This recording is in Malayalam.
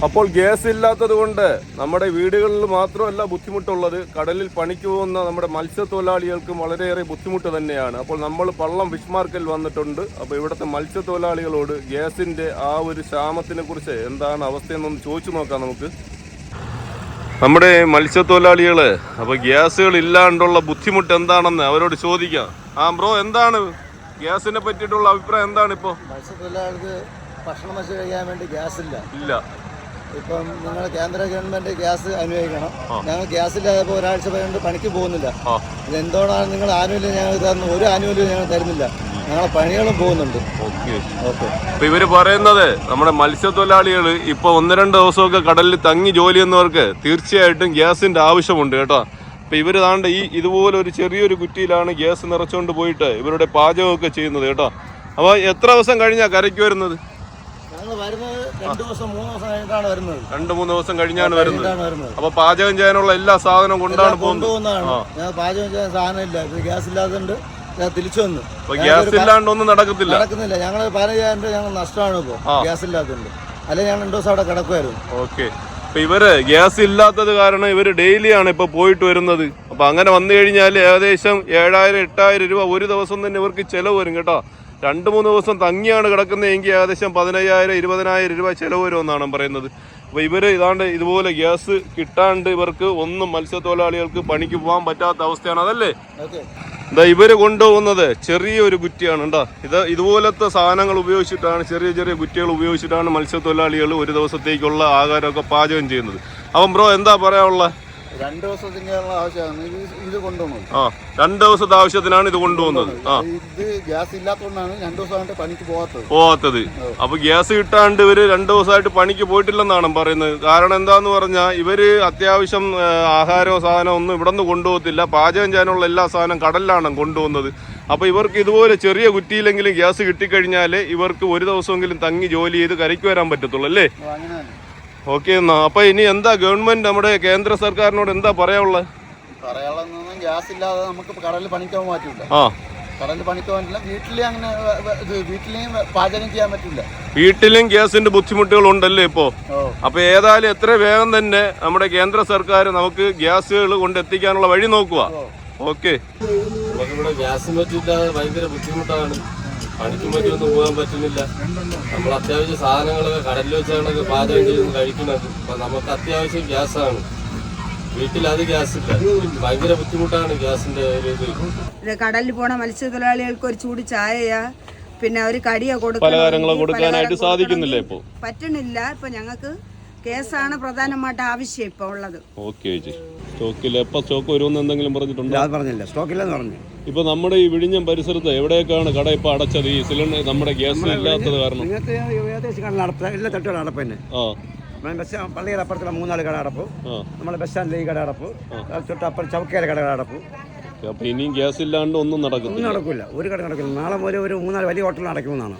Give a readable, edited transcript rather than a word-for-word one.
അപ്പോൾ ഗ്യാസ് ഇല്ലാത്തത് കൊണ്ട് നമ്മുടെ വീടുകളിൽ മാത്രമല്ല ബുദ്ധിമുട്ടുള്ളത്, കടലിൽ പണിക്ക് പോകുന്ന നമ്മുടെ മത്സ്യത്തൊഴിലാളികൾക്കും വളരെയേറെ ബുദ്ധിമുട്ട് തന്നെയാണ്. അപ്പോൾ നമ്മൾ പള്ളം ഫിഷ് മാർക്കറ്റിൽ വന്നിട്ടുണ്ട്. അപ്പോൾ ഇവിടുത്തെ മത്സ്യത്തൊഴിലാളികളോട് ഗ്യാസിൻ്റെ ആ ഒരു ക്ഷാമത്തിനെ കുറിച്ച് എന്താണ് അവസ്ഥയെന്നൊന്ന് ചോദിച്ചു നോക്കാം നമുക്ക്. നമ്മുടെ മത്സ്യത്തൊഴിലാളികൾ അപ്പോൾ ഗ്യാസുകൾ ഇല്ലാണ്ടുള്ള ബുദ്ധിമുട്ട് എന്താണെന്ന് അവരോട് ചോദിക്കാം. ബ്രോ, എന്താണ് ഗ്യാസിനെ പറ്റിയിട്ടുള്ള അഭിപ്രായം എന്താണ്? ഇപ്പോൾ മത്സ്യത്തൊഴിലാളികൾക്ക് ഭക്ഷണം വെച്ച് കഴിയാൻ വേണ്ടി ഗ്യാസ് ഇല്ല. ഇപ്പം നിങ്ങൾ കേന്ദ്ര ഗവൺമെന്റ് ഗ്യാസ് അനുവദിക്കണം. ഞങ്ങൾ ഗ്യാസ് ഇല്ലാതെ ഒരാഴ്ച കൊണ്ട് പണിക്ക് പോകുന്നില്ല. ഇതെന്തുകൊണ്ടാണ് നിങ്ങൾ ആനുകൂല്യം ഞങ്ങൾ തരുന്നത്? ഒരു ആനുകൂല്യം ഞങ്ങൾ തരുന്നില്ല. ഞങ്ങളെ പണികളും പോകുന്നുണ്ട്. ഇപ്പൊ ഇവര് പറയുന്നത് നമ്മുടെ മത്സ്യത്തൊഴിലാളികൾ ഇപ്പൊ 1-2 ദിവസമൊക്കെ കടലിൽ തങ്ങി ജോലി ചെയ്യുന്നവർക്ക് തീർച്ചയായിട്ടും ഗ്യാസിന്റെ ആവശ്യമുണ്ട് കേട്ടോ. ഇപ്പൊ ഇവര് താണ്ട് ഇതുപോലെ ഒരു ചെറിയൊരു കുറ്റിയിലാണ് ഗ്യാസ് നിറച്ചുകൊണ്ട് പോയിട്ട് ഇവരുടെ പാചകമൊക്കെ ചെയ്യുന്നത് കേട്ടോ. അപ്പൊ എത്ര ദിവസം കഴിഞ്ഞാ കരയ്ക്ക് വരുന്നത്? 2-3 ദിവസം കഴിഞ്ഞാണ് വരുന്നത്. അപ്പൊ പാചകം ചെയ്യാനുള്ള എല്ലാ സാധനവും കൊണ്ടാണ് പോകുന്നത്. പാചകം ചെയ്യാൻ സാധനം ഇല്ല, ഗ്യാസ് ഇല്ലാത്തതുകൊണ്ട് തിരിച്ചു വന്നു. ഗ്യാസ് ഇല്ലാണ്ട് ഒന്നും നടക്കുന്നില്ല. ഞങ്ങൾ 15,000 രൂപ ഞങ്ങൾ നഷ്ടമാണ് ഇപ്പൊ ഗ്യാസ് ഇല്ലാത്തതുകൊണ്ട്. അല്ലെങ്കിൽ ഞങ്ങൾ 2 ദിവസം അവിടെ കിടക്കുമായിരുന്നു. ഓക്കെ. അപ്പൊ ഇവര് ഗ്യാസ് ഇല്ലാത്തത് കാരണം ഇവര് ഡെയിലിയാണ് ഇപ്പൊ പോയിട്ട് വരുന്നത്. അപ്പൊ അങ്ങനെ വന്നു കഴിഞ്ഞാൽ ഏകദേശം 7,000-8,000 രൂപ ഒരു ദിവസം തന്നെ ഇവർക്ക് ചെലവ് വരും കേട്ടോ. 2-3 ദിവസം തങ്ങിയാണ് കിടക്കുന്നതെങ്കിൽ ഏകദേശം 15,000-20,000 രൂപ ചെലവ് വരുമെന്നാണ് പറയുന്നത്. അപ്പോൾ ഇവർ ഇതുപോലെ ഗ്യാസ് കിട്ടാണ്ട് ഇവർക്ക് ഒന്നും മത്സ്യത്തൊഴിലാളികൾക്ക് പണിക്ക് പോകാൻ പറ്റാത്ത അവസ്ഥയാണ്. അതല്ലേ ഇവര് കൊണ്ടുപോകുന്നത് ചെറിയൊരു കുറ്റിയാണ് കേട്ടോ. ഇതുപോലത്തെ സാധനങ്ങൾ ഉപയോഗിച്ചിട്ടാണ്, ചെറിയ ചെറിയ കുറ്റികൾ ഉപയോഗിച്ചിട്ടാണ് മത്സ്യത്തൊഴിലാളികൾ ഒരു ദിവസത്തേക്കുള്ള ആഹാരമൊക്കെ പാചകം ചെയ്യുന്നത്. അപ്പം ബ്രോ, എന്താ പറയാനുള്ള? 2 ദിവസത്തിനുള്ള ആവശ്യമാണ് ഇത് കൊണ്ടുപോകുന്നത്. 2 ദിവസത്തെ ആവശ്യത്തിനാണ് ഇത് കൊണ്ടുപോകുന്നത്. ഇത് ഗ്യാസ് ഇല്ലാത്തതുകൊണ്ടാണ് 2 ദിവസമായിട്ട് പണിക്ക് പോകാത്തത്. അപ്പൊ ഗ്യാസ് കിട്ടാണ്ട് ഇവര് 2 ദിവസമായിട്ട് പണിക്ക് പോയിട്ടില്ലെന്നാണ് പറയുന്നത്. കാരണം എന്താന്ന് പറഞ്ഞാൽ ഇവര് അത്യാവശ്യം ആഹാരമോ സാധനമോ ഒന്നും ഇവിടെ നിന്ന് കൊണ്ടുപോകത്തില്ല. പാചകം ചെയ്യാനുള്ള എല്ലാ സാധനം കടലിലാണ് കൊണ്ടുപോകുന്നത്. അപ്പൊ ഇവർക്ക് ഇതുപോലെ ചെറിയ കുറ്റിയിലെങ്കിലും ഗ്യാസ് കിട്ടിക്കഴിഞ്ഞാൽ ഇവർക്ക് ഒരു ദിവസമെങ്കിലും തങ്ങി ജോലി ചെയ്ത് കരയ്ക്ക് വരാൻ പറ്റത്തുള്ളൂ അല്ലേ? ഓക്കെ. എന്നാ അപ്പൊ ഇനി എന്താ ഗവൺമെന്റ്, നമ്മുടെ കേന്ദ്ര സർക്കാരിനോട് എന്താ പറയാനുള്ളത്? ഗ്യാസ് ഇല്ലാതെ നമുക്ക് കടലിൽ പണിക്കാൻ പറ്റില്ല. കടലിൽ പണിക്കാൻ പറ്റില്ല. വീട്ടിലെയും പാചകം ചെയ്യാൻ പറ്റില്ല. വീട്ടിലും ഗ്യാസിന്റെ ബുദ്ധിമുട്ടുകൾ ഉണ്ടല്ലേ ഇപ്പോ? അപ്പൊ ഏതായാലും എത്ര വേഗം തന്നെ നമ്മുടെ കേന്ദ്ര സർക്കാർ നമുക്ക് ഗ്യാസുകൾ കൊണ്ടെത്തിക്കാനുള്ള വഴി നോക്കുക. ഓക്കെ. നമുക്കിവിടെ ഗ്യാസിന് പറ്റില്ലാതെ ഭയങ്കര ബുദ്ധിമുട്ടാണ്. പണിക്കും പറ്റിയൊന്നും പോകാൻ പറ്റുന്നില്ല. നമ്മൾ അത്യാവശ്യം സാധനങ്ങളൊക്കെ കടലിൽ വെച്ചാണ് പാചകം ചെയ്ത് കഴിക്കുന്നത്. അപ്പം നമുക്ക് അത്യാവശ്യം ഗ്യാസാണ്. വീട്ടിൽ അത് ഗ്യാസ് ഇല്ല. ഭയങ്കര ബുദ്ധിമുട്ടാണ് ഗ്യാസിന്റെ ഒരു ഇത്. കടലിൽ പോണ മത്സ്യത്തൊഴിലാളികൾക്ക് ഒരു ചൂട് ചായയാ, പിന്നെ ഒരു കടിയോ കൊടുക്കാനായിട്ട് സാധിക്കുന്നില്ല, ഇപ്പൊ പറ്റണില്ല. ഇപ്പൊ ഞങ്ങൾക്ക് കേസാണ് പ്രധാനമായിട്ട് ആവശ്യം ഇപ്പൊ ഉള്ളത്. ഓക്കെ ചേച്ചി. സ്റ്റോക്ക് വരുമെന്ന് എന്തെങ്കിലും പറഞ്ഞിട്ടുണ്ടോ? പറഞ്ഞില്ല, സ്റ്റോക്കില്ലെന്ന് പറഞ്ഞു. ഇപ്പൊ നമ്മുടെ ഈ വിഴിഞ്ഞം പരിസരത്ത് എവിടെയൊക്കെയാണ് കട ഇപ്പൊ അടച്ചത്? ഈ സിലിണ്ടർ നമ്മുടെ ഗ്യാസ് ഇല്ലാത്തത് കാരണം പള്ളിയുടെ അപ്പുറത്തുള്ള 3-4 കട അടപ്പ്, നമ്മുടെ ബസ് സ്റ്റാൻഡിലെ ഈ കട അടപ്പ്, തൊട്ടപ്പുറം ചൗക്കയിലെ കട അടപ്പ്. അപ്പൊ ഇനിയും ഗ്യാസ് ഇല്ലാണ്ട് ഒന്നും നടക്കില്ല. ഒരു കട നടക്കില്ല. നാളെ മുതൽ ഒരു 3-4 വലിയ ഹോട്ടലിൽ അടയ്ക്കുമെന്നാണ്.